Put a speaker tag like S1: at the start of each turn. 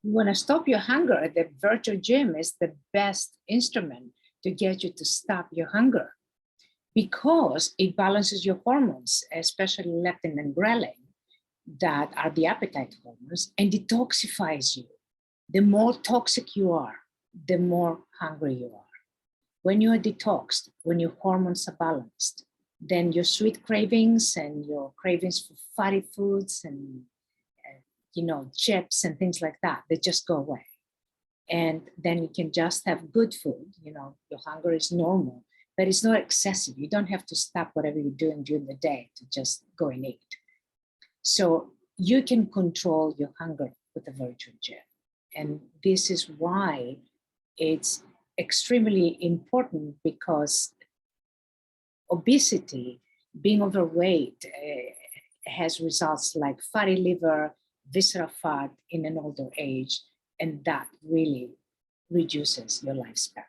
S1: You want to stop your hunger, the virtual gym is the best instrument to get you to stop your hunger because it balances your hormones, especially leptin and ghrelin, that are the appetite hormones, and detoxifies you. The more toxic you are, the more hungry you are. When you are detoxed, when your hormones are balanced, then your sweet cravings and your cravings for fatty foods and chips and things like that, they just go away. And then you can just have good food. Your hunger is normal, but it's not excessive. You don't have to stop whatever you're doing during the day to just go and eat. So you can control your hunger with a virtual gym. And this is why it's extremely important, because obesity, being overweight, has results like fatty liver, visceral fat in an older age, and that really reduces your lifespan.